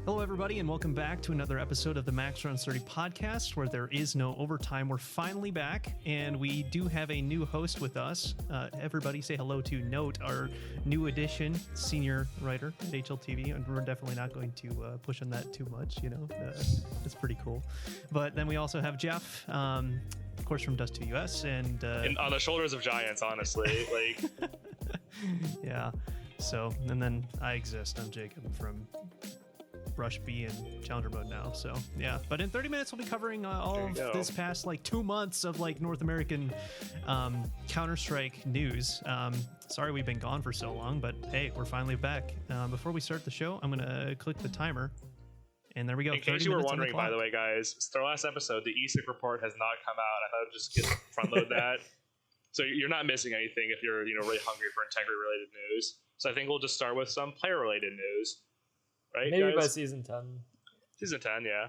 Hello, everybody, and welcome back to another episode of the Max Runs 30 podcast, where there is no overtime. We're finally back, and we do have a new host with us. Everybody say hello to Note, our new addition, senior writer at HLTV, and we're definitely not going to push on that too much, it's pretty cool. But then we also have Jeff, of course, from Dust 2 US, and on the shoulders of giants, honestly. Yeah, so, and then I exist. I'm Jacob from Rush B and Challenger mode now, so yeah. But in 30 minutes, we'll be covering all of this past 2 months of North American Counter-Strike news. Sorry we've been gone for so long, but hey, we're finally back. Before we start the show, I'm gonna click the timer, and there we go. In case you were wondering, by the way, guys, it's our last episode. The ESEA report has not come out. I thought I'd just front load that, so you're not missing anything if you're really hungry for integrity-related news. So I think we'll just start with some player-related news. Right, maybe guys? By season 10. Season 10, yeah.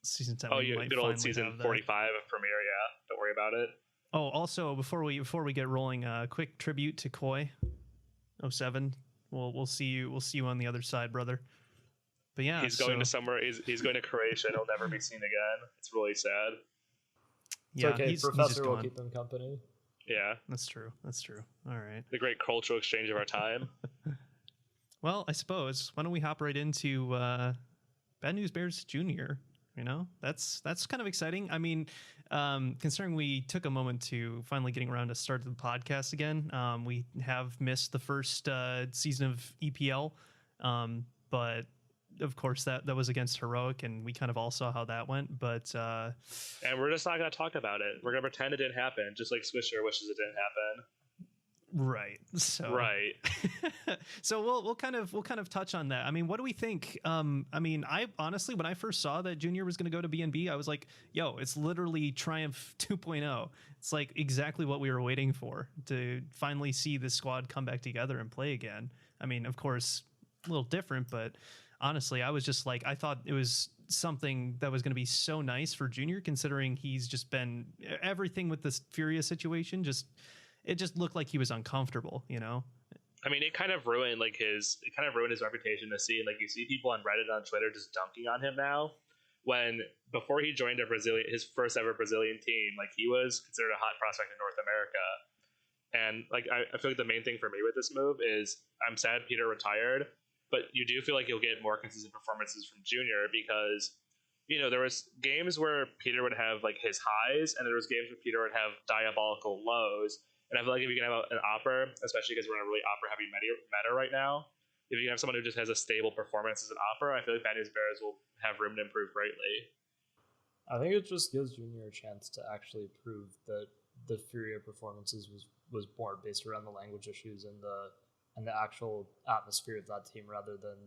Season 10. Oh, good old season 45 of Premier, yeah. Don't worry about it. Oh, also, before we get rolling, quick tribute to Koi 07. We'll see you on the other side, brother. But yeah, he's going to somewhere. He's going to Croatia, and he'll never be seen again. It's really sad. Yeah, it's okay. Professor will keep him company. Yeah, that's true. All right. The great cultural exchange of our time. Well, I suppose, why don't we hop right into Bad News Bears Jr.? That's kind of exciting. I mean, considering we took a moment to finally getting around to start the podcast again, we have missed the first season of EPL, but of course that was against Heroic, and we kind of all saw how that went. But and we're just not going to talk about it. We're going to pretend it didn't happen, just like Swisher wishes it didn't happen. Right. So we'll kind of touch on that. I mean, what do we think? I honestly, when I first saw that Junior was going to go to BNB, I was like, yo, it's literally Triumph 2.0. It's like exactly what we were waiting for, to finally see this squad come back together and play again. I mean, of course, a little different, but honestly, I was just like, I thought it was something that was going to be so nice for Junior, considering he's just been everything with this Furia situation. It just looked like he was uncomfortable, I mean, it kind of ruined his reputation to see. You see people on Reddit, on Twitter, just dunking on him now. When before he joined his first ever Brazilian team, he was considered a hot prospect in North America. And I feel like the main thing for me with this move is I'm sad Peter retired, but you do feel like you'll get more consistent performances from Junior, because there was games where Peter would have his highs, and there was games where Peter would have diabolical lows. And I feel like if you can have an Opper, especially because we're in a really Opper-heavy meta right now, if you can have someone who just has a stable performance as an Opper, I feel like Bad News Bears will have room to improve greatly. I think it just gives Junior a chance to actually prove that the Furia performances was more based around the language issues and the actual atmosphere of that team rather than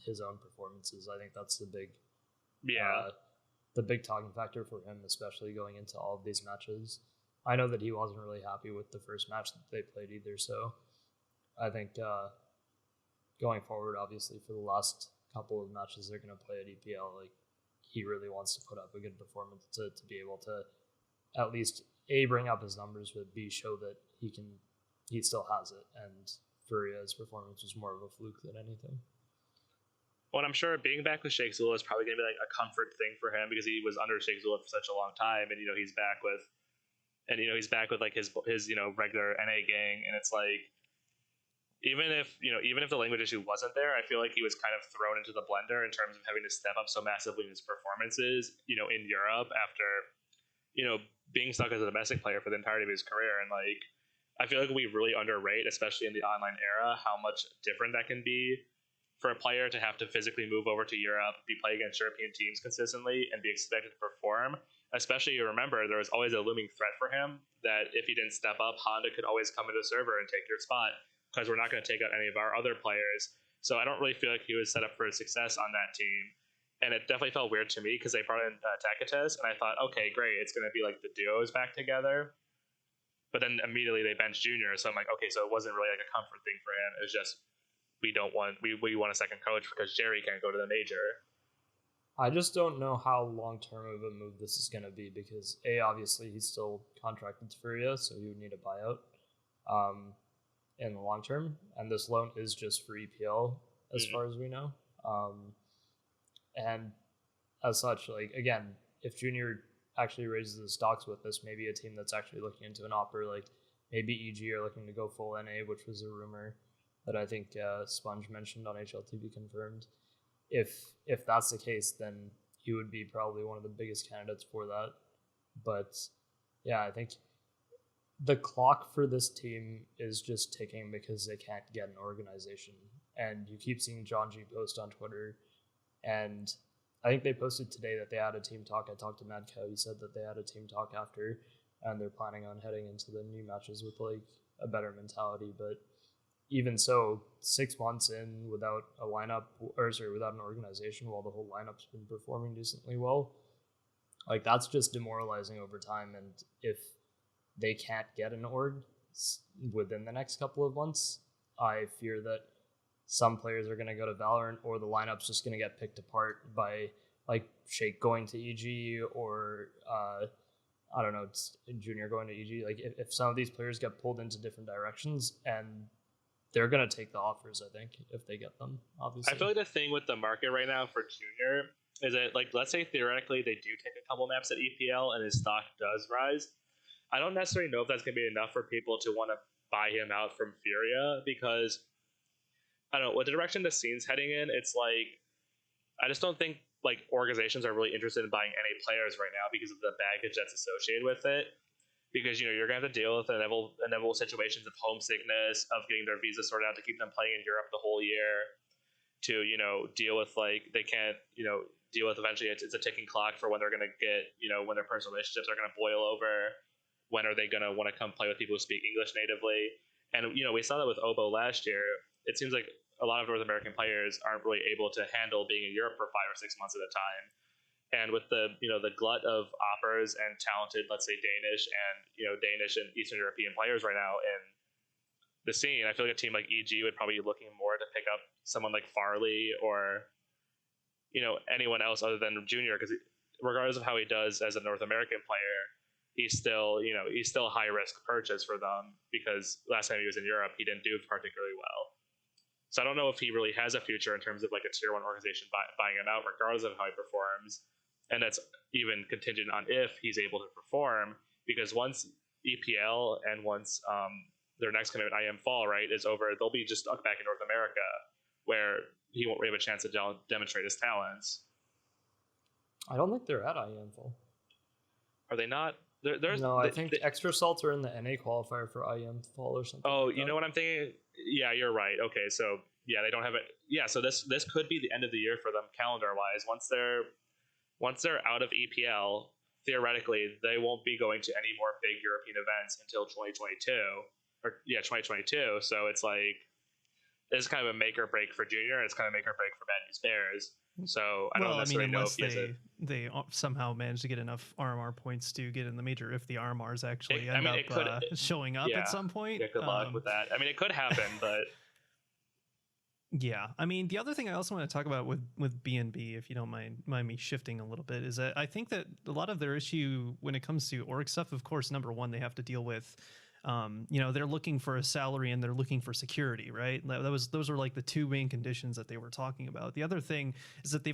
his own performances. I think that's the big talking factor for him, especially going into all of these matches. I know that he wasn't really happy with the first match that they played either, so I think going forward, obviously, for the last couple of matches they're going to play at EPL, he really wants to put up a good performance to be able to at least A, bring up his numbers, but B, show that he still has it, and Furia's performance was more of a fluke than anything. Well, I'm sure being back with Sheikh Zula is probably going to be a comfort thing for him, because he was under Sheikh Zula for such a long time, and he's back with his regular NA gang, and it's even if the language issue wasn't there, I feel like he was kind of thrown into the blender in terms of having to step up so massively in his performances, in Europe after, being stuck as a domestic player for the entirety of his career. And I feel like we really underrate, especially in the online era, how much different that can be for a player to have to physically move over to Europe, be playing against European teams consistently, and be expected to perform. Especially, you remember, there was always a looming threat for him that if he didn't step up, Honda could always come into the server and take your spot, because we're not going to take out any of our other players. So I don't really feel like he was set up for success on that team. And it definitely felt weird to me, because they brought in Taketes, and I thought, okay, great, it's going to be the duos back together. But then immediately they benched Junior, so I'm like, okay, so it wasn't really a comfort thing for him. It was just, we want a second coach because Jerry can't go to the major. I just don't know how long term of a move this is going to be because obviously he's still contracted to Furia, so he would need a buyout in the long term, and this loan is just for EPL as far as we know. And as such, like again, if Junior actually raises his stocks with this, maybe a team that's actually looking into an offer, like maybe EG are looking to go full NA, which was a rumor that I think Sponge mentioned on HLTV confirmed. If that's the case, then he would be probably one of the biggest candidates for that. But yeah, I think the clock for this team is just ticking because they can't get an organization. And you keep seeing John G post on Twitter, and I think they posted today that they had a team talk. I talked to Mad Cow. He said that they had a team talk after, and they're planning on heading into the new matches with like a better mentality. But even so, 6 months in without a lineup, without an organization, while the whole lineup's been performing decently well, like that's just demoralizing over time. And if they can't get an org within the next couple of months, I fear that some players are going to go to Valorant, or the lineup's just going to get picked apart by like Shake going to EG, or I don't know, Junior going to EG. Like if some of these players get pulled into different directions, and they're going to take the offers, I think, if they get them, obviously. I feel like the thing with the market right now for Junior is that, like, let's say theoretically they do take a couple maps at EPL and his stock does rise. I don't necessarily know if that's going to be enough for people to want to buy him out from Furia, because I don't know what direction the scene's heading in. It's like, I just don't think like organizations are really interested in buying any players right now because of the baggage that's associated with it. Because you're gonna have to deal with inevitable situations of homesickness, of getting their visa sorted out to keep them playing in Europe the whole year, to deal with like they can't deal with eventually it's a ticking clock for when they're gonna get when their personal relationships are gonna boil over, when are they gonna want to come play with people who speak English natively. And we saw that with Obo last year. It seems like a lot of North American players aren't really able to handle being in Europe for 5 or 6 months at a time. And with the the glut of offers and talented, let's say Danish and Eastern European players right now in the scene, I feel like a team like EG would probably be looking more to pick up someone like Farley or anyone else other than Junior, because regardless of how he does as a North American player, he's still a high risk purchase for them, because last time he was in Europe he didn't do particularly well. So I don't know if he really has a future in terms of like a tier 1 organization buying him out, regardless of how he performs. And that's even contingent on if he's able to perform, because once EPL and once their next commitment, IM Fall, right, is over, they'll be just stuck back in North America, where he won't really have a chance to demonstrate his talents. I don't think they're at IM Fall. Are they not? I think Extra Salts are in the NA qualifier for IM Fall or something. Oh, like you know what I'm thinking? Yeah, you're right. Okay, so yeah, they don't have it. Yeah, so this could be the end of the year for them calendar-wise. Once they're out of EPL, theoretically, they won't be going to any more big European events until 2022. 2022. So it's like, it's kind of a make or break for Junior, and it's kind of make or break for Bad News Bears. So I don't necessarily know if they somehow manage to get enough RMR points to get in the major, if the RMRs actually end up showing up at some point. Yeah, good luck with that. I mean, it could happen, but yeah, I mean, the other thing I also want to talk about with BNB, if you don't mind me shifting a little bit, is that I think that a lot of their issue when it comes to org stuff, of course, number one, they have to deal with, they're looking for a salary and they're looking for security, right? Those are like the two main conditions that they were talking about. The other thing is that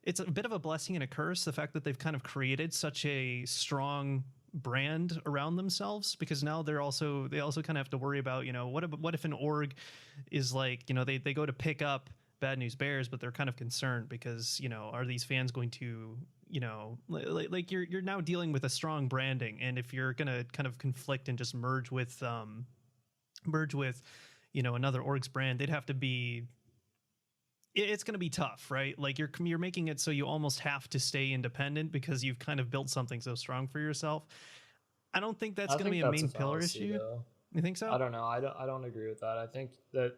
it's a bit of a blessing and a curse, the fact that they've kind of created such a strong brand around themselves, because now they also kind of have to worry about, what if an org is like, they go to pick up Bad News Bears, but they're kind of concerned because, are these fans going to, like you're now dealing with a strong branding, and if you're going to kind of conflict and just merge with another org's brand, they'd have to be, it's going to be tough, right? Like you're making it so you almost have to stay independent because you've kind of built something so strong for yourself. I don't think that's going to be a main pillar issue. Though. You think so? I don't know. I don't agree with that. I think that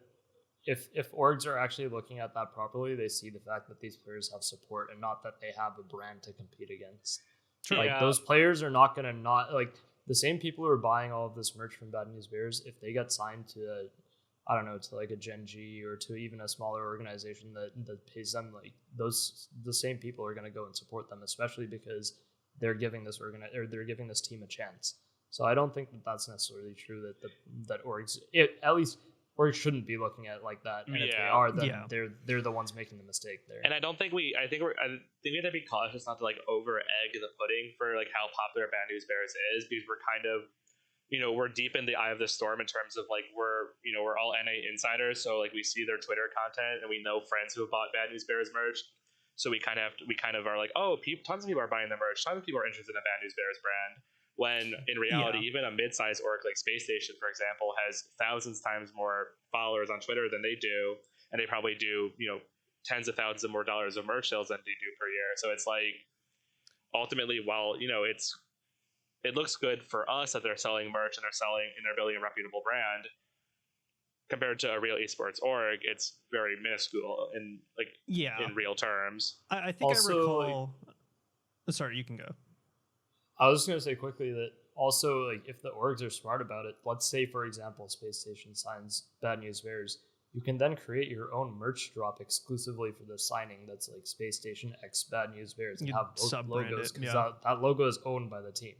if orgs are actually looking at that properly, they see the fact that these players have support and not that they have a brand to compete against. True. Like those players are not going to like the same people who are buying all of this merch from Bad News Bears. If they get signed to I don't know, to like a Gen G or to even a smaller organization that pays them, like the same people are going to go and support them, especially because they're giving they're giving this team a chance. So I don't think that that's necessarily true that that orgs, at least orgs shouldn't be looking at it like that. And if they are, then they're the ones making the mistake there. And I think we have to be cautious not to like over egg the pudding for like how popular Bad News Bears is, because we're kind of, we're deep in the eye of the storm in terms of like we're all NA insiders, so like we see their Twitter content and we know friends who have bought Bad News Bears merch, so we kind of are like, oh, tons of people are buying the merch, tons of people are interested in the Bad News Bears brand. When in reality, even a mid-sized org like Space Station, for example, has thousands times more followers on Twitter than they do, and they probably do tens of thousands of more dollars of merch sales than they do per year. So it's like ultimately, while it looks good for us that they're selling merch and they're building a reputable brand, compared to a real esports org, it's very minuscule in real terms. I think also, I recall. Sorry, you can go. I was just gonna say quickly that also, like, if the orgs are smart about it, let's say for example, Space Station signs Bad News Bears, you can then create your own merch drop exclusively for the signing. That's like Space Station X Bad News Bears, and have logos, because that logo is owned by the team.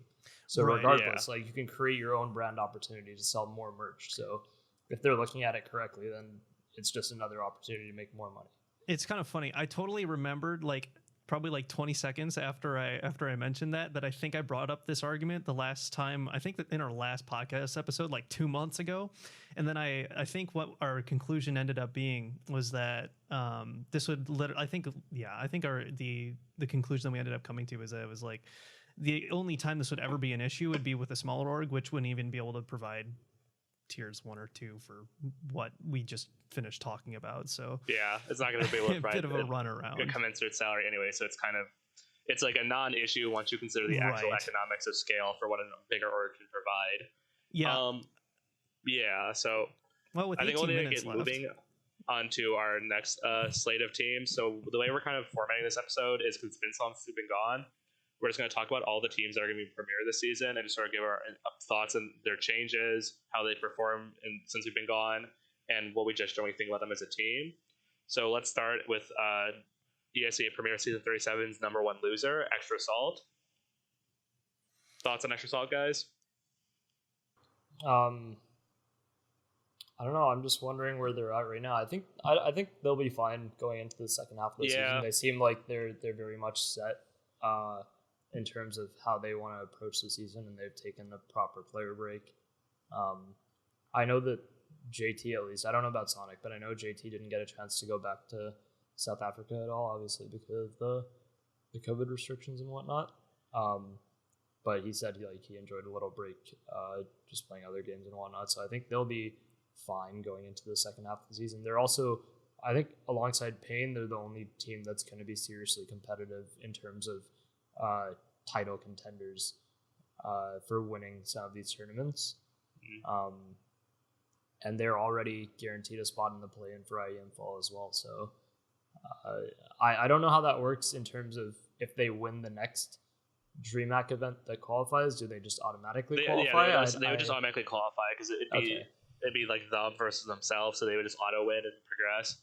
So regardless, like, you can create your own brand opportunity to sell more merch. So if they're looking at it correctly, then it's just another opportunity to make more money. It's kind of funny. I totally remembered, like, probably like 20 seconds after I mentioned that I think I brought up this argument the last time, I think that in our last podcast episode, like 2 months ago. And then I think what our conclusion ended up being was that this would literally, I think the conclusion that we ended up coming to is that it was like the only time this would ever be an issue would be with a smaller org, which wouldn't even be able to provide tiers 1 or 2 for what we just finished talking about. So yeah, it's not going to be able to provide a bit of a run around a commensurate salary anyway. So it's like a non-issue once you consider the actual economics of scale for what a bigger org can provide. So with I think we'll need to get moving onto our next slate of teams. So the way we're kind of formatting this episode is, because Vincent's been gone, we're just going to talk about all the teams that are going to be Premier this season and just sort of give our thoughts on their changes, how they perform since we've been gone, and what we just generally think about them as a team. So let's start with ESEA Premier Season 37's number 1 loser, Extra Salt. Thoughts on Extra Salt, guys? I don't know. I'm just wondering where they're at right now. I think they'll be fine going into the second half of the season. They seem like they're very much set in terms of how they want to approach the season, and they've taken the proper player break. I know that JT, at least, I don't know about Sonic, but I know JT didn't get a chance to go back to South Africa at all, obviously because of the COVID restrictions and whatnot. But he said he enjoyed a little break, just playing other games and whatnot. So I think they'll be fine going into the second half of the season. They're also, I think, alongside Pain, they're the only team that's going to be seriously competitive in terms of title contenders for winning some of these tournaments. And they're already guaranteed a spot in the play-in for IEM Fall as well. So I don't know how that works in terms of if they win the next DreamHack event that qualifies, do they just automatically qualify? Yeah, they would just automatically qualify, because it'd be like them versus themselves, so they would just auto win and progress.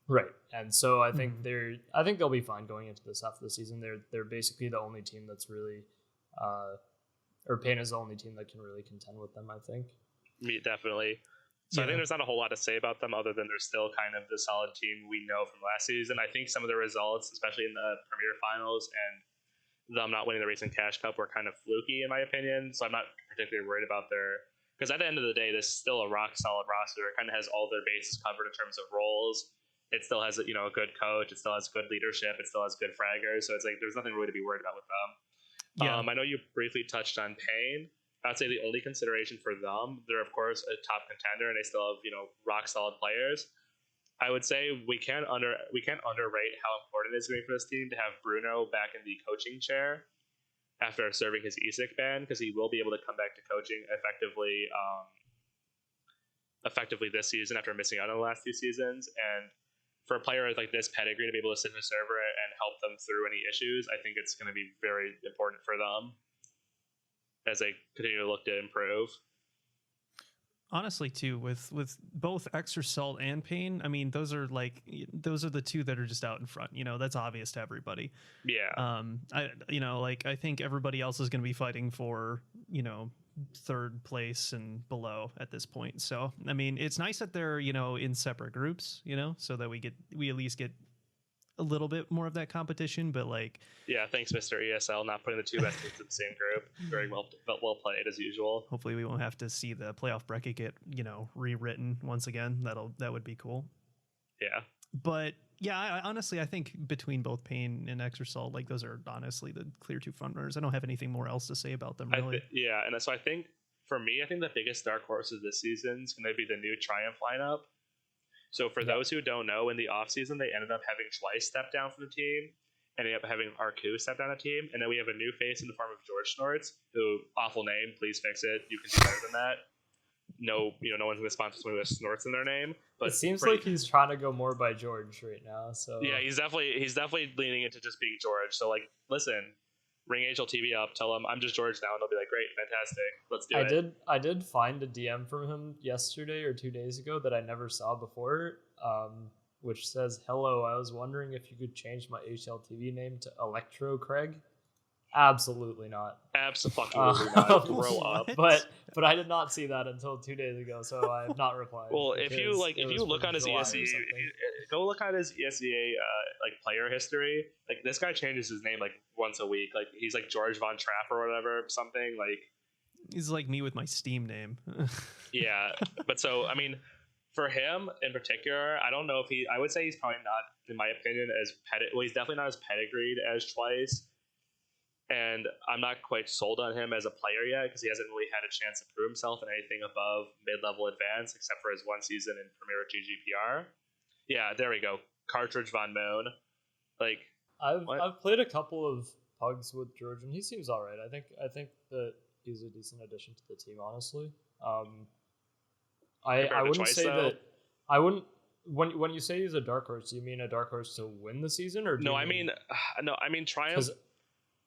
Right, and so I think they'll be fine going into this half of the season. They're basically the only team that's really, or Pain is the only team that can really contend with them, I think. Definitely. So I think there's not a whole lot to say about them other than they're still kind of the solid team we know from last season. I think some of the results, especially in the Premier Finals and them not winning the Racing Cash Cup, were kind of fluky in my opinion. So I'm not particularly worried about because at the end of the day, this is still a rock solid roster. It kind of has all their bases covered in terms of roles. It still has a good coach. It still has good leadership. It still has good fraggers. So it's like there's nothing really to be worried about with them. I know you briefly touched on Pain. I'd say the only consideration for them, they're of course a top contender and they still have rock solid players. I would say we can't underrate how important it is going to be for this team to have Bruno back in the coaching chair after serving his ESEA ban, because he will be able to come back to coaching effectively this season after missing out on the last 2 seasons. And for a player like this pedigree to be able to sit in a server and help them through any issues, I think it's going to be very important for them as they continue to look to improve. Honestly, too, with both Extra Salt and Pain, I mean, those are the two that are just out in front. That's obvious to everybody. Yeah. I think everybody else is going to be fighting for third place and below at this point. So I mean, it's nice that they're in separate groups, so that we at least get a little bit more of that competition. But yeah, thanks, Mr. ESL, not putting the two best teams in the same group. Very well played as usual. Hopefully we won't have to see the playoff bracket get rewritten once again. That would be cool. Yeah. But yeah, I honestly think between both Pain and Extra Salt, those are honestly the clear two front runners. I don't have anything more else to say about them, really. And so I think for me, I think the biggest dark horses this season is going to be the new Triumph lineup. So for those who don't know, in the offseason, they ended up having Schleiss step down from the team, and ended up having Arku step down the team, and then we have a new face in the form of George Snorts, who, awful name, please fix it. You can do better than that. No, no one's going to sponsor someone with Snorts in their name. But it seems like he's trying to go more by George right now. So yeah, he's definitely leaning into just being George. So listen, ring HLTV up, tell him I'm just George now, and they'll be like, great, fantastic, let's do it. I did find a DM from him yesterday or 2 days ago that I never saw before, which says, "Hello, I was wondering if you could change my HLTV name to Electro Craig." Absolutely not. Absolutely not. Grow up. But I did not see that until 2 days ago, so I have not replied. Well, if you look on his ESEA, go look at his ESEA player history. This guy changes his name once a week. He's George Von Trapp or whatever, something He's like me with my Steam name. Yeah, but so I mean, for him in particular, I don't know if I would say he's probably not, in my opinion, he's definitely not as pedigreed as Schleiss. And I'm not quite sold on him as a player yet because he hasn't really had a chance to prove himself in anything above mid-level advanced, except for his one season in Premier GGPR. Yeah, there we go. Cartridge Von Moon. I've played a couple of pugs with George, and he seems all right. I think that he's a decent addition to the team, honestly. I wouldn't say that. I wouldn't. When you say he's a dark horse, do you mean a dark horse to win the season, or I mean Triumph.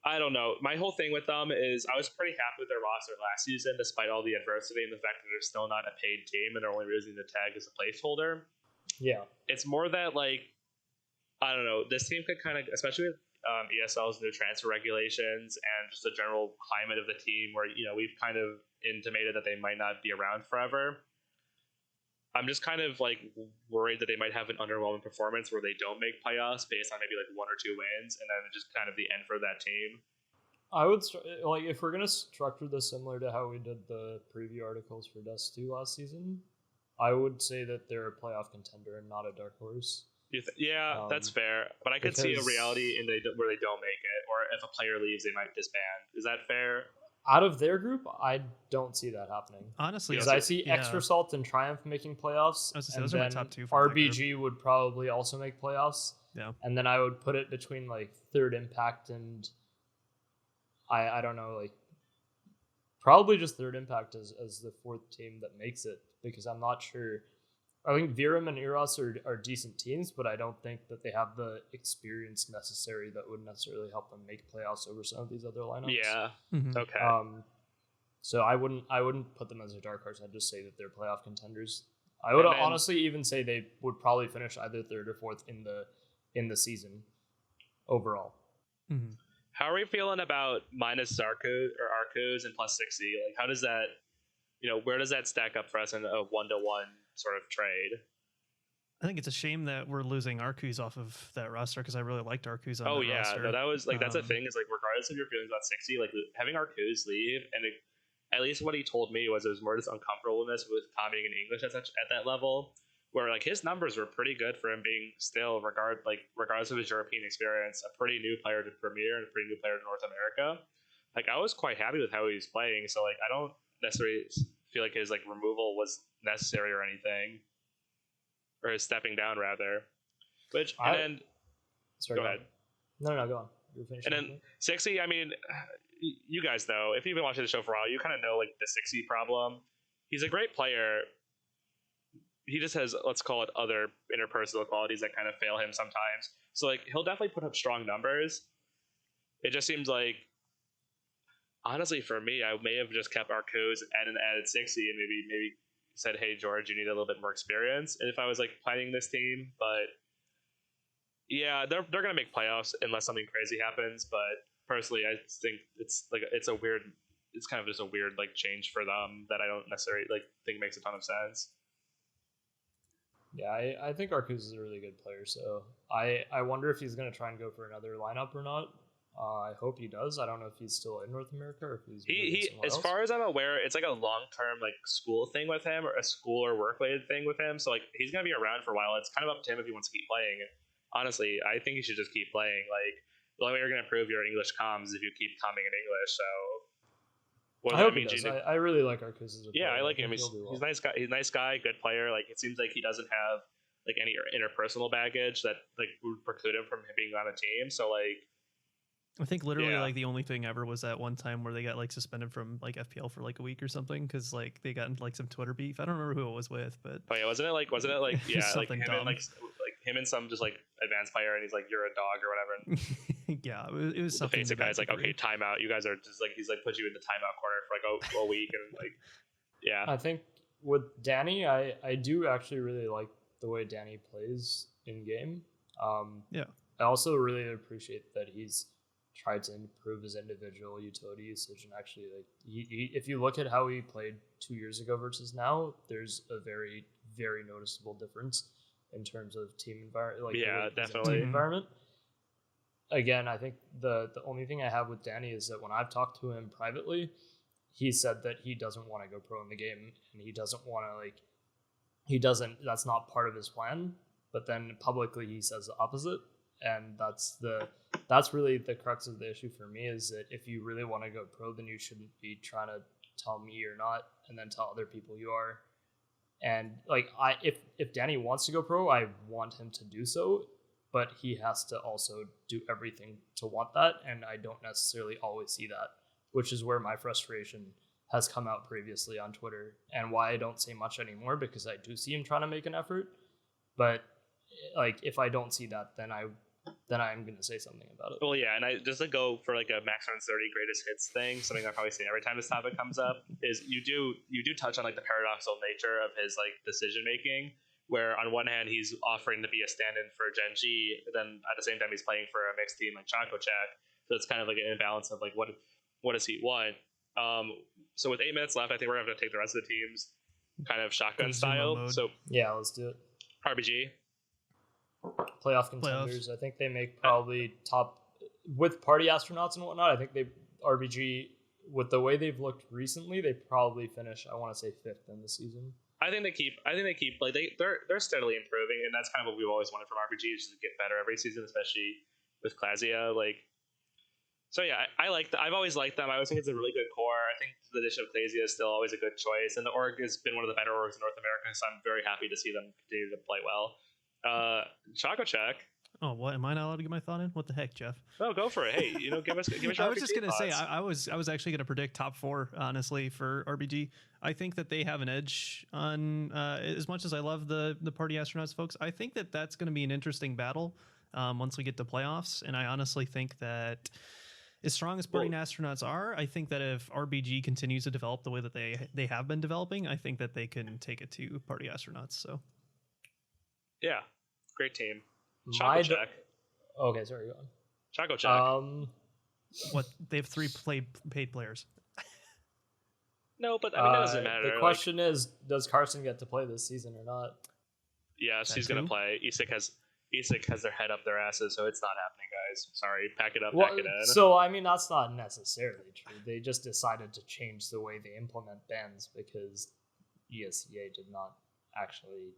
I don't know. My whole thing with them is I was pretty happy with their roster last season, despite all the adversity and the fact that they're still not a paid team and they're only using the tag as a placeholder. Yeah. It's more that, I don't know, this team could kind of, especially with ESL's new transfer regulations and just the general climate of the team where, we've kind of intimated that they might not be around forever. I'm just kind of worried that they might have an underwhelming performance where they don't make playoffs based on maybe 1 or 2 wins, and then just kind of the end for that team. I would if we're gonna structure this similar to how we did the preview articles for Dust 2 last season, I would say that they're a playoff contender and not a dark horse. That's fair, but I could see a reality where they don't make it, or if a player leaves, they might disband. Is that fair? Out of their group, I don't see that happening. Honestly, because I see Extra Salt and Triumph making playoffs, those are my top two. RBG would probably also make playoffs. Yeah, and then I would put it between Third Impact and I don't know, probably just Third Impact as the fourth team that makes it, because I'm not sure. I think Virum and Eros are decent teams, but I don't think that they have the experience necessary that would necessarily help them make playoffs over some of these other lineups. Yeah. Mm-hmm. Okay. So I wouldn't put them as a dark horse. I'd just say that they're playoff contenders. I would honestly even say they would probably finish either third or fourth in the season overall. Mm-hmm. How are we feeling about minus Arcos and plus 60? How does that, where does that stack up for us in a 1-1 sort of trade? I think it's a shame that we're losing Arcus off of that roster because I really liked Arcus on that roster. No, that was that's a thing. Is regardless of your feelings about 60, having Arcus leave, and at least what he told me was it was more just uncomfortableness with commenting in English at that level, where his numbers were pretty good for him being still regardless of his European experience, a pretty new player to Premier and a pretty new player to North America. I was quite happy with how he was playing, so I don't necessarily feel like his removal was necessary or anything, or his stepping down rather. Go ahead. No, go on. You're finishing. And then 60. I mean, you guys know, if you've been watching the show for a while, you kind of know the 60 problem. He's a great player. He just has, let's call it, other interpersonal qualities that kind of fail him sometimes. So he'll definitely put up strong numbers. It just seems honestly, for me, I may have just kept Arcos and added 60 and maybe said, "Hey George, you need a little bit more experience." And if I was like planning this team, but yeah, they're gonna make playoffs unless something crazy happens. But personally, I think it's kind of just a weird like change for them that I don't necessarily like think makes a ton of sense. Yeah, I think Arcus is a really good player, so I wonder if he's going to try and go for another lineup or not. I hope he does. I don't know if he's still in North America or if he's he as else. far as I'm aware, it's like a long-term like school thing with him, or a school or work-related thing with him. So like he's going to be around for a while. It's kind of up to him if he wants to keep playing. And honestly, I think he should just keep playing. Like the only way you're going to improve your English comms is if you keep coming in English. So I hope he does. I really like Arcus as a player. Yeah, I like him. He's well. a nice guy. He's a nice guy, good player. Like it seems like he doesn't have like any interpersonal baggage that like would preclude him from being on a team. So like, I think literally like the only thing ever was that one time where they got like suspended from like FPL for like a week or something because like they got into like some Twitter beef. I don't remember who it was with, but oh yeah, wasn't it like yeah, like him dumb. and like him and some just like advanced player, and he's like, "You're a dog" or whatever. And yeah, it was something. The face of guy's like, "Okay, timeout. You guys are just like," he's like put you in the timeout corner for like a week, and like yeah. I think with Danny, I do actually really like the way Danny plays in game. Yeah, I also really appreciate that he's tried to improve his individual utility usage, and actually like if you look at how he played 2 years ago versus now, there's a very, very noticeable difference in terms of team environment. Like definitely team environment. Again, I think the only thing I have with Danny is that when I've talked to him privately, he said that he doesn't want to go pro in the game, and he doesn't want to that's not part of his plan. But then publicly he says the opposite, and that's really the crux of the issue for me, is that if you really want to go pro, then you shouldn't be trying to tell me you're not and then tell other people you are. And like if Danny wants to go pro, I want him to do so, but he has to also do everything to want that, and I don't necessarily always see that, which is where my frustration has come out previously on Twitter, and why I don't say much anymore, because I do see him trying to make an effort. But like if I don't see that, then I'm going to say something about it. Well, yeah, and I just to go for like a max 130 greatest hits thing, something I probably say every time this topic comes up is you do touch on like the paradoxical nature of his like decision making, where on one hand he's offering to be a stand-in for Genji, then at the same time he's playing for a mixed team like Choco Check. So it's kind of like an imbalance of like what does he want? So with 8 minutes left, I think we're gonna have to take the rest of the teams kind of shotgun style. So yeah, let's do it. RBG. Playoff contenders. I think they make probably top with party astronauts and whatnot. I think RBG, with the way they've looked recently, they probably finish, I want to say 5th in the season. I think they keep like they're steadily improving, and that's kind of what we've always wanted from RBG, is to get better every season, especially with Clasia. Like, so yeah, I've always liked them. I always think it's a really good core. I think the addition of Clasia is still always a good choice, and the org has been one of the better orgs in North America, so I'm very happy to see them continue to play well. Choco Check. Oh, what? Am I not allowed to get my thought in? What the heck, Jeff? Oh, go for it. Hey, give us your I was just gonna thoughts. say I was actually gonna predict top 4 honestly for RBG. I think that they have an edge on as much as I love the party astronauts folks. I think that that's going to be an interesting battle once we get to playoffs, and I honestly think that as strong as party astronauts are, I think that if RBG continues to develop the way that they have been developing, I think that they can take it to party astronauts. So yeah, great team. Choco Check. Okay, sorry, go on. Choco Check. What, they have 3 paid players. No, but I mean, that doesn't matter. The question is, does Carson get to play this season or not? Yes, he's going to play. ESEA has their head up their asses, so it's not happening, guys. Sorry, pack it up, pack it in. So, I mean, that's not necessarily true. They just decided to change the way they implement bans because ESEA did not actually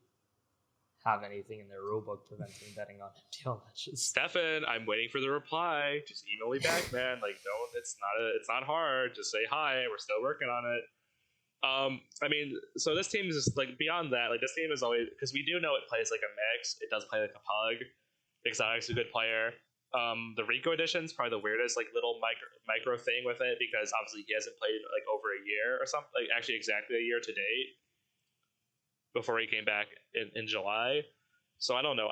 have anything in their rulebook preventing betting on MTL matches. Stefan, I'm waiting for the reply. Just email me back, man. Like, it's not hard. Just say hi. We're still working on it. I mean, so this team is just, like, beyond that. Like, this team is always, because we do know it plays like a mix. It does play like a pug. Exotic's a good player. The Rico edition is probably the weirdest, like, little micro thing with it, because obviously he hasn't played like over a year or something. Like, actually, exactly a year to date before he came back in July. So I don't know.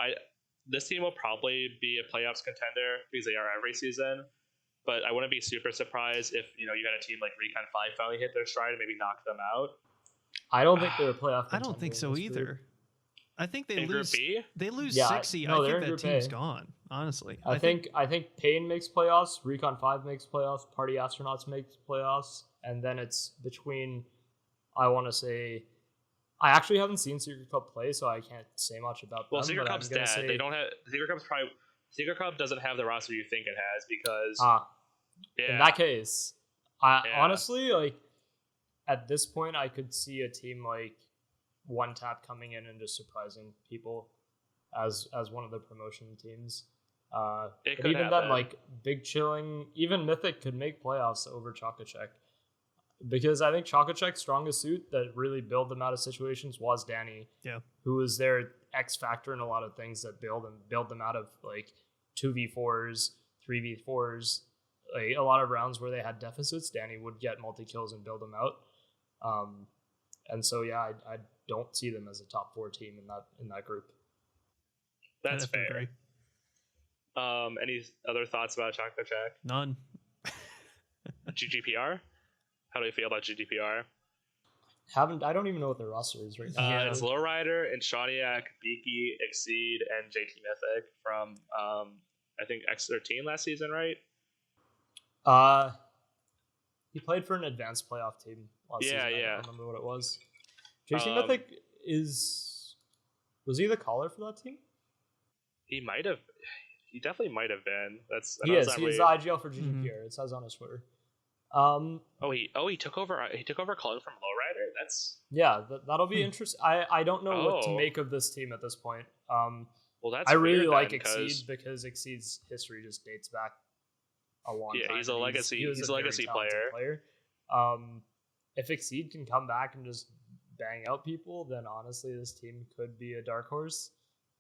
This team will probably be a playoffs contender because they are every season. But I wouldn't be super surprised if you had a team like Recon 5 finally hit their stride and maybe knock them out. I don't think they're a playoff. I don't think so either. Group. I think they in lose. Group B? They lose Yeah, 60. no, I they're think in that Group team's A. gone. Honestly, I think Pain makes playoffs. Recon 5 makes playoffs. Party Astronauts makes playoffs, and then it's between. I want to say. I actually haven't seen Secret Cup play, so I can't say much about them. Well, Secret but Cup's dead. They don't have Secret Cup doesn't have the roster you think it has because in that case, honestly, like at this point, I could see a team like One Tap coming in and just surprising people as one of the promotion teams. But even then, like Big Chilling, even Mythic could make playoffs over Chocachek. Because I think Chocachek's strongest suit that really built them out of situations was Danny, who was their X factor in a lot of things that build them out of like 2v4s, 3v4s, like a lot of rounds where they had deficits. Danny would get multi kills and build them out. And so I don't see them as a top 4 team in that group. That's fair. Any other thoughts about Chocachek? None. GGPR? How do you feel about GDPR? I don't even know what their roster is right now. It's Lowrider, Inshaniac, Beaky, Exceed, and JT Mythic from I think S38 last season, right? He played for an advanced playoff team last season. I don't remember what it was. JT Mythic was he the caller for that team? He might have. He definitely might have been. He is the IGL for GDPR. It says on his Twitter. He took over. He took over calling from Lowrider. That's that'll be interesting. I don't know what to make of this team at this point. Well, that's I really like Exceed because Exceed's history just dates back a long time. Yeah, he's a legacy. He's a legacy player. If Exceed can come back and just bang out people, then honestly, this team could be a dark horse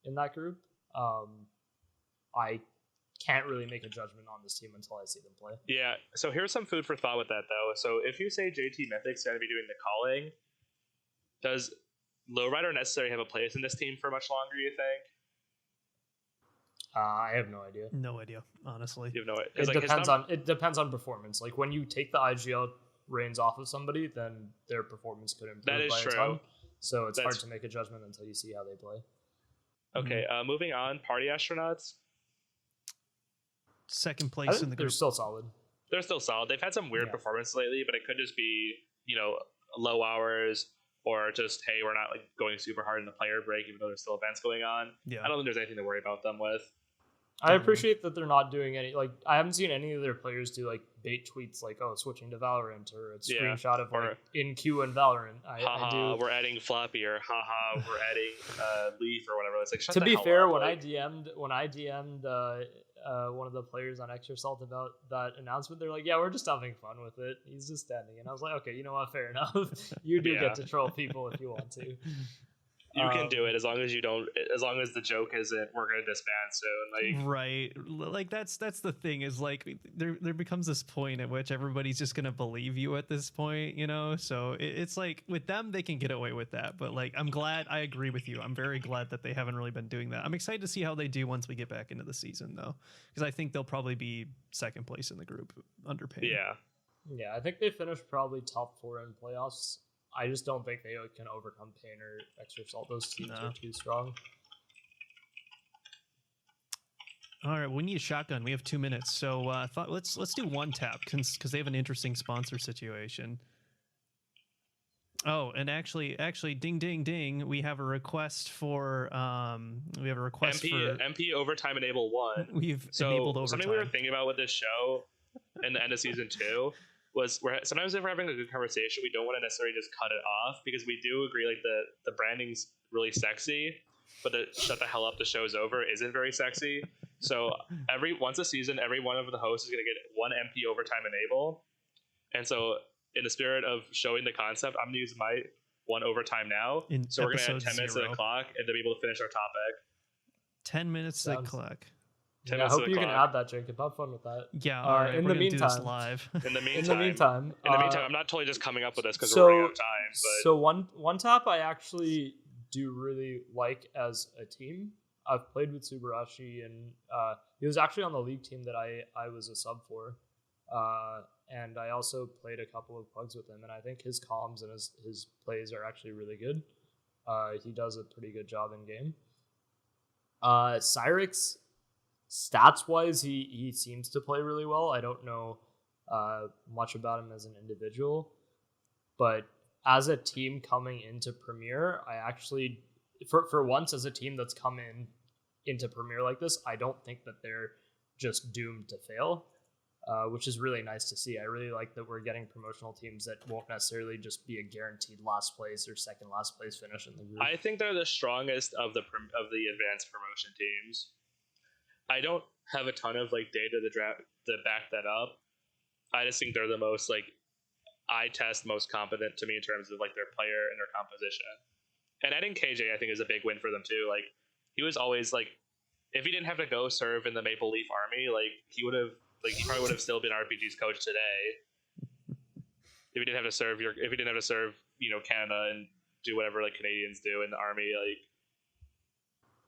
in that group. I can't really make a judgment on this team until I see them play. Yeah, so here's some food for thought with that, though. So if you say JT Mythic's going to be doing the calling, does Lowrider necessarily have a place in this team for much longer, you think? I have no idea. No idea, honestly. You have no idea. It depends on performance. Like when you take the IGL reins off of somebody, then their performance could improve that is by true. a ton. So it's hard to make a judgment until you see how they play. Okay, moving on. Party Astronauts. Second place in the group. They're still solid. They're still solid. They've had some weird performances lately, but it could just be, low hours or just, hey, we're not like going super hard in the player break, even though there's still events going on. Yeah. I don't think there's anything to worry about them with. I appreciate that they're not doing any, like, I haven't seen any of their players do, like, bait tweets like, oh, switching to Valorant, or a screenshot of, like, in queue in Valorant. I do. We're adding Floppy, or haha, we're adding Leaf, or whatever. It's like, shut to the be hell fair, up. when I DM'd one of the players on Exerasalt about that announcement, they're like, yeah, we're just having fun with it. He's just standing. And I was like, okay, you know what? Fair enough. You do get to troll people if you want to. You can do it as long as you don't. As long as the joke isn't, we're going to disband soon. Like, right, like that's the thing is like there becomes this point at which everybody's just going to believe you at this point, So it's like with them they can get away with that, but like I agree with you. I'm very glad that they haven't really been doing that. I'm excited to see how they do once we get back into the season though, because I think they'll probably be second place in the group under Pain. Yeah, I think they finished probably top 4 in playoffs. I just don't think they can overcome Pain or Exerasalt. Those teams are too strong. All right, we need a shotgun. We have 2 minutes, so I thought let's do One Tap because they have an interesting sponsor situation. Oh, and actually, ding, ding, ding. We have a request for MP Overtime Enable 1. We've enabled overtime. Something we were thinking about with this show in the end of season 2. Was sometimes if we're having a good conversation, we don't want to necessarily just cut it off, because we do agree like the branding's really sexy, but the shut the hell up, the show's over isn't very sexy. So once a season, every one of the hosts is going to get 1 MP Overtime Enable. And so in the spirit of showing the concept, I'm going to use my 1 overtime now. So we're going to have 10 minutes to the clock and to be able to finish our topic. 10 minutes to the clock. I hope you can add that, Jacob. Have fun with that. Yeah. All right. In the meantime, do this live. In the meantime, I'm not totally just coming up with this because we're running out of time. But. So one tap I actually do really like as a team. I've played with Subarashi, and he was actually on the league team that I was a sub for. and I also played a couple of pugs with him, and I think his comms and his plays are actually really good. He does a pretty good job in game. Cyrix, stats wise, he seems to play really well. I don't know much about him as an individual, but as a team coming into Premier, I actually, for once, as a team that's come into Premier like this, I don't think that they're just doomed to fail, which is really nice to see. I really like that we're getting promotional teams that won't necessarily just be a guaranteed last place or second last place finish in the group. I think they're the strongest of the advanced promotion teams. I don't have a ton of like data to back that up. I just think they're the most like eye test, most competent to me in terms of like their player and their composition. And adding KJ, I think, is a big win for them too. Like he was always like, if he didn't have to go serve in the Maple Leaf Army, like he probably would have still been RPG's coach today. If he didn't have to serve Canada and do whatever like Canadians do in the Army, like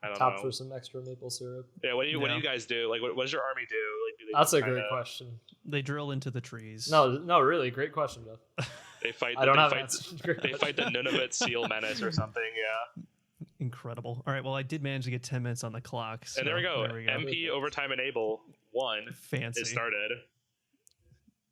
I don't know. For some extra maple syrup. Yeah, what do you guys do? Like, what does your army do? Like, do they That's a great question. They drill into the trees. No, really, great question, Jeff. They fight. I don't have They fight the Nunavut seal menace or something. Yeah. Incredible. All right. Well, I did manage to get 10 minutes on the clock. So and there we go. MP overtime enable 1. Fancy. It started.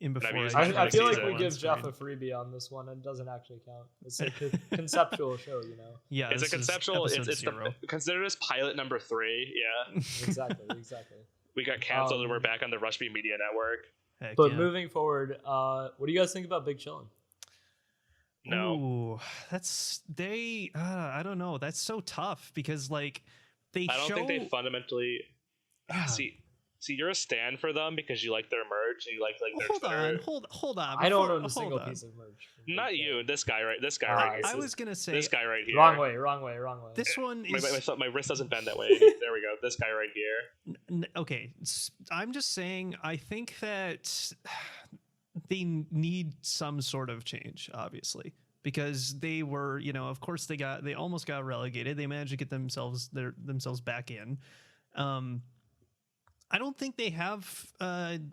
In before I feel like we give Jeff a freebie on this one, and it doesn't actually count. It's like a conceptual show, you know. Yeah, it's a conceptual. It's consider this pilot number 3. Yeah, exactly. We got canceled, and we're back on the Rushby Media Network. Heck but moving forward, what do you guys think about Big Chillin'? No, ooh, that's I don't know. That's so tough because like I don't think they fundamentally See, you're a stan for them because you like their merch and you like their Twitter. Hold on. I don't own a single piece of merch. Not you. This guy right here. I was gonna say this guy right here. Wrong way. This one is my wrist doesn't bend that way. There we go. This guy right here. Okay, I'm just saying. I think that they need some sort of change, obviously, because they were, of course they almost got relegated. They managed to get themselves back in. I don't think they have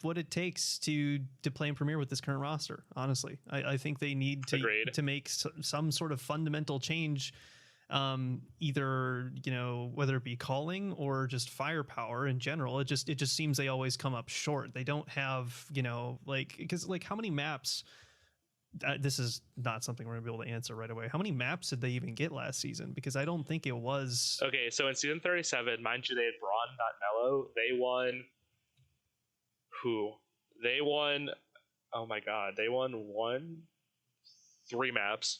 what it takes to play in Premier with this current roster. Honestly, I think they need to make some sort of fundamental change, either whether it be calling or just firepower in general. It just seems they always come up short. They don't have because how many maps? This is not something we're gonna be able to answer right away. How many maps did they even get last season? Because I don't think it was. Okay, so in season 37, mind you, they had Braun, not Mello. They won. Who? They won. Oh my God! They won 3 maps.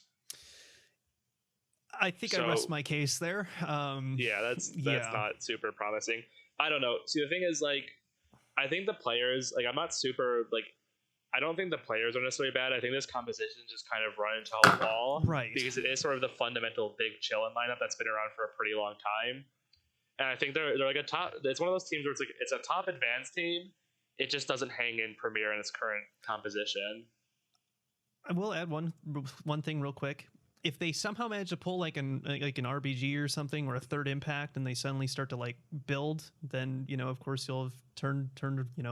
I think I rest my case there. Yeah, that's not super promising. I don't know. See, the thing is, I think the players, I'm not super I don't think the players are necessarily bad. I think this composition just kind of run into a wall. Right. Because it is sort of the fundamental Big Chillin' lineup that's been around for a pretty long time. And I think they're like a top. It's one of those teams where it's a top advanced team. It just doesn't hang in Premier in its current composition. I will add one thing real quick. If they somehow manage to pull like an RBG or something or a third impact and they suddenly start to build, then of course you'll have turned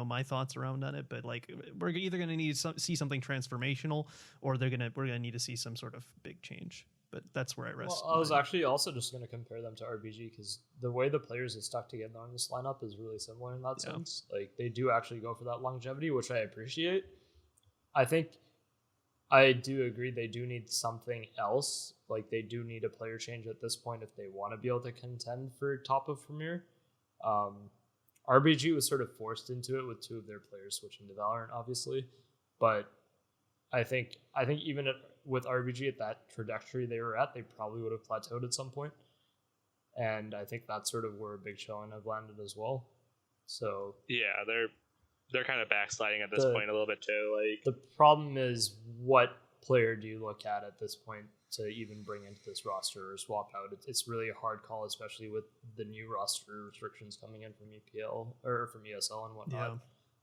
my thoughts around on it. But we're either going to need to see something transformational or we're gonna need to see some sort of big change. But that's where I rest. Well, I was actually also just going to compare them to RBG because the way the players are stuck together on this lineup is really similar in that sense. They do actually go for that longevity, which I appreciate. I think I do agree they do need something else. They do need a player change at this point if they want to be able to contend for top of Premier. RBG was sort of forced into it with 2 of their players switching to Valorant, obviously. But I think even with RBG at that trajectory they were at, they probably would have plateaued at some point. And I think that's sort of where Big Chillin' have landed as well. So yeah, they're kind of backsliding at this point a little bit too. The problem is, what player do you look at this point to even bring into this roster or swap out? It's really a hard call, especially with the new roster restrictions coming in from EPL or from ESL and whatnot. Yeah.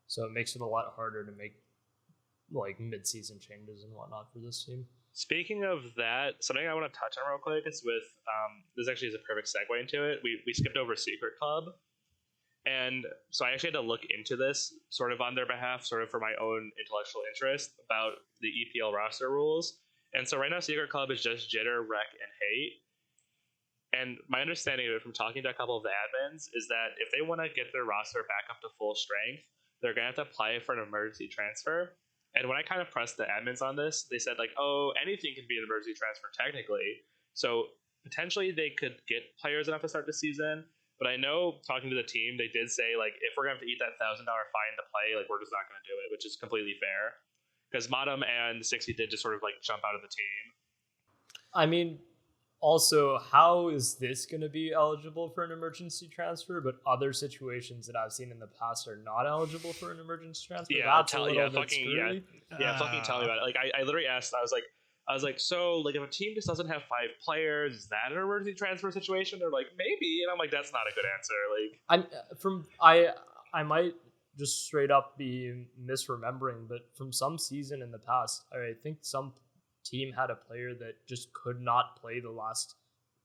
So it makes it a lot harder to make mid-season changes and whatnot for this team. Speaking of that, something I want to touch on real quick is with this actually is a perfect segue into it. We skipped over Secret Club. And so I actually had to look into this sort of on their behalf, sort of for my own intellectual interest about the EPL roster rules. And so right now, Secret Club is just Jitter, Wreck, and Hate. And my understanding of it from talking to a couple of the admins is that if they want to get their roster back up to full strength, they're going to have to apply for an emergency transfer. And when I kind of pressed the admins on this, they said, like, oh, anything can be an emergency transfer technically. So potentially they could get players enough to start the season. But I know talking to the team, they did say, like, if we're going to have to eat that $1,000 fine to play, like, we're just not going to do it, which is completely fair. Because Modem and 60 did just sort of, like, jump out of the team. I mean, also, how is this going to be eligible for an emergency transfer, but other situations that I've seen in the past are not eligible for an emergency transfer? Yeah, That's fucking tell me about it. Like, I literally asked, I was like, so, like, if a team just doesn't have 5 players, is that an emergency transfer situation? They're like, maybe, and I'm like, that's not a good answer. Like, I might just straight up be misremembering, but from some season in the past, I think some team had a player that just could not play the last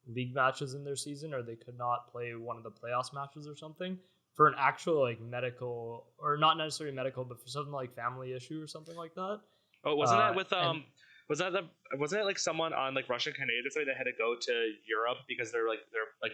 league matches in their season, or they could not play one of the playoffs matches or something for an actual like medical, or not necessarily medical, but for something like family issue or something like that. oh, wasn't that with wasn't it like someone on like Russian Canadians that had to go to Europe because they're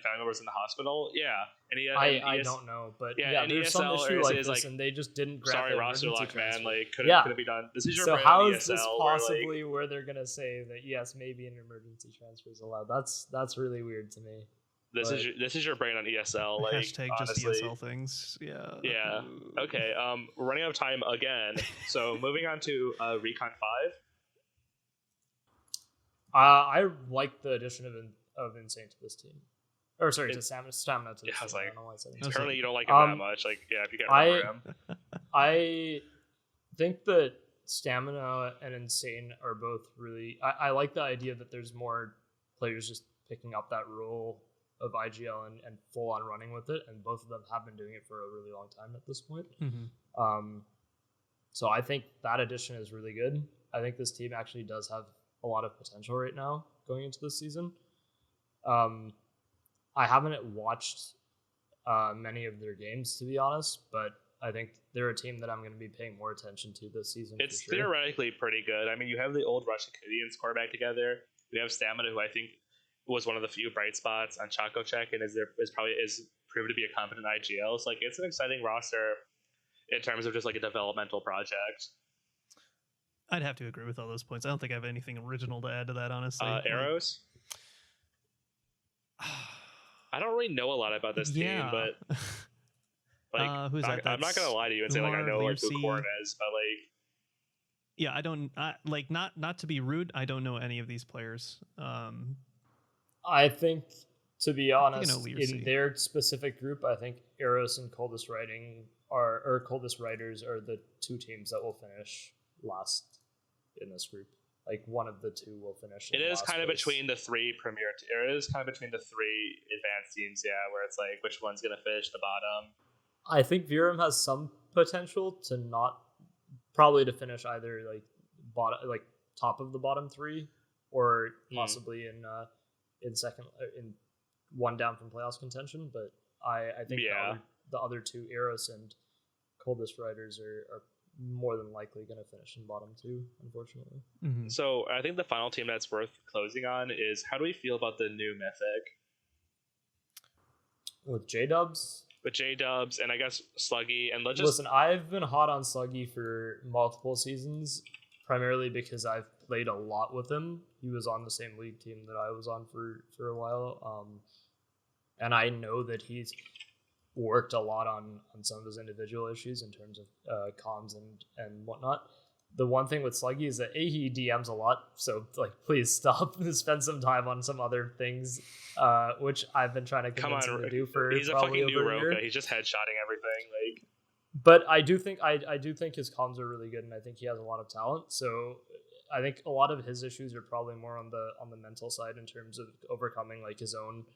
family members in the hospital? Yeah, and he I don't know, but yeah, there's some issue like this, like, and they just didn't grant sorry, the roster emergency luck, transfer. man, like couldn't be done. This is your so brand how on is this ESL, possibly where they're gonna say that yes, maybe an emergency transfer is allowed? That's really weird to me. This is your brain on ESL. Like, hashtag honestly, just ESL things. Yeah. Yeah. Okay. We're running out of time again. So moving on to Recon 5. I like the addition of Insane to this team. Or sorry, to Stamina to this yeah, team. I was like, I don't know why I said Insane. apparently you don't like him that much. Like, yeah, if you can't remember him. I think that Stamina and Insane are both really... I like the idea that there's more players just picking up that role of IGL and full on running with it, and both of them have been doing it for a really long time at this point. Mm-hmm. So I think that addition is really good. I think this team actually does have a lot of potential right now going into this season. I haven't watched many of their games, to be honest, but I think they're a team that I'm going to be paying more attention to this season. It's theoretically pretty good. I mean, you have the old Russian Canadians core back together. We have Stamina, who I think was one of the few bright spots on Chaco Check, and is proved to be a competent IGL. So, like, it's an exciting roster in terms of just like a developmental project. I'd have to agree with all those points. I don't think I have anything original to add to that, honestly. Arrows? I don't really know a lot about this team, but like, who's that? I'm not gonna lie to you and say like I know like who Corn is, but like, yeah, I don't like not to be rude. I don't know any of these players. I think, to be honest, in their specific group, I think Eros and Coldest Riders are the 2 teams that will finish last in this group. Like, one of the 2 will finish. It is kind of between the 3 Premier. It is kind of between the 3 advanced teams, yeah, where it's like which one's gonna finish the bottom. I think Virum has some potential to probably to finish either like bottom, like top of the bottom 3, or possibly in second, in one down from playoffs contention. But I think the other 2, Eros and Coldest Riders, are more than likely going to finish in bottom 2, unfortunately. Mm-hmm. So I think the final team that's worth closing on is, how do we feel about the new Mythic? With J-Dubs? With J-Dubs, and I guess Sluggy, and Listen, I've been hot on Sluggy for multiple seasons, primarily because I've played a lot with him. He was on the same league team that I was on for a while. And I know that he's worked a lot on some of his individual issues in terms of comms and whatnot. The one thing with Sluggy is that he DMs a lot, so like, please stop and spend some time on some other things, which I've been trying to convince him to do for. He's a fucking new Roka. He's just headshotting everything, like. But I do think his comms are really good, and I think he has a lot of talent. So I think a lot of his issues are probably more on the mental side in terms of overcoming like his own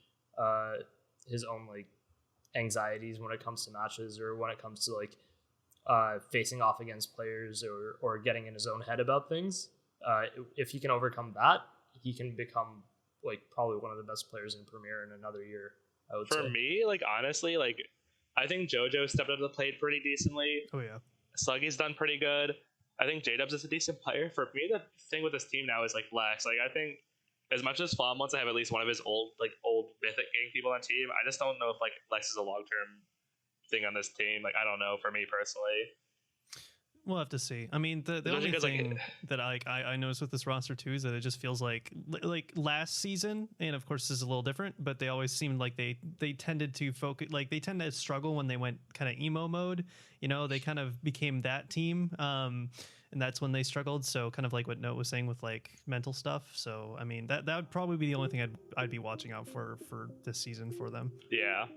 like anxieties when it comes to matches, or when it comes to like facing off against players, or getting in his own head about things. If he can overcome that, he can become like probably one of the best players in Premier in another year, I would say. For me, like, honestly, like, I think JoJo stepped up to the plate pretty decently. Oh yeah. Sluggy's done pretty good. I think J-Dubs is a decent player. For me, the thing with this team now is like Lex. Like I think as much as Flom wants to have at least one of his old mythic gang people on team, I just don't know if like Lex is a long term thing on this team. Like I don't know for me personally. We'll have to see. I mean, the only thing that I noticed with this roster too is that it just feels like last season, and of course this is a little different, but they always seemed like they tended to focus, like they tend to struggle when they went kind of emo mode. You know, they kind of became that team, and that's when they struggled. So kind of like what Note was saying with like mental stuff. So I mean, that would probably be the only thing I'd be watching out for this season for them. Yeah.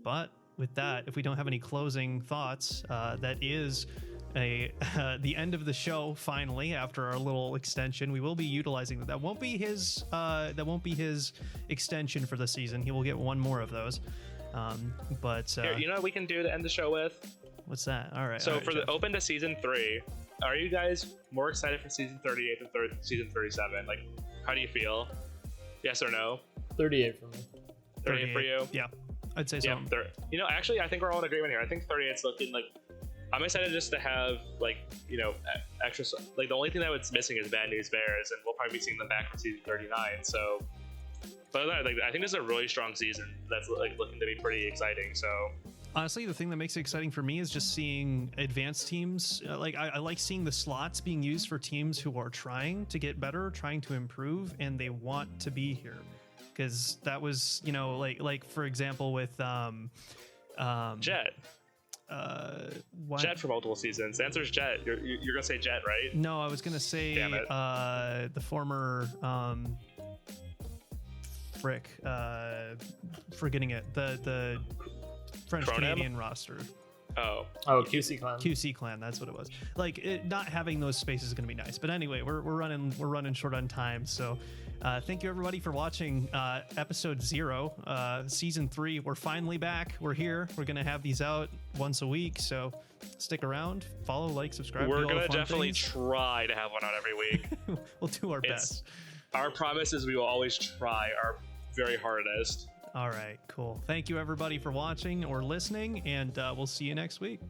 But with that, if we don't have any closing thoughts, that is the end of the show. Finally, after our little extension, we will be utilizing that. That won't be his extension for the season. He will get one more of those. But here, you know what we can do to end the show with? What's that? All right. So for the open to season 3, are you guys more excited for season 38 than season 37? Like, how do you feel? Yes or no? 38 for me. 38 for you? Yeah, I'd say so. Yeah, you know, actually, I think we're all in agreement here. I think 38's looking like. I'm excited just to have like, you know, extra. Like the only thing that was missing is Bad News Bears, and we'll probably be seeing them back for season 39. So, but like, I think this is a really strong season that's like looking to be pretty exciting. So. Honestly, the thing that makes it exciting for me is just seeing advanced teams. Like I like seeing the slots being used for teams who are trying to get better, trying to improve, and they want to be here. Because that was, you know, like for example with Jet. Jet for multiple seasons. The answer is Jet. You're gonna say Jet, right? No, I was gonna say the former forgetting it. The French Canadian roster. Oh, QC Clan. QC Clan, that's what it was. Like not having those spaces is going to be nice. But anyway, we're running short on time. So thank you everybody for watching episode 0, season 3. We're finally back. We're here. We're going to have these out once a week. So stick around, follow, like, subscribe. We're going to definitely try to have one out every week. We'll do our best. Our promise is we will always try our very hardest. All right, cool. Thank you everybody for watching or listening, and we'll see you next week.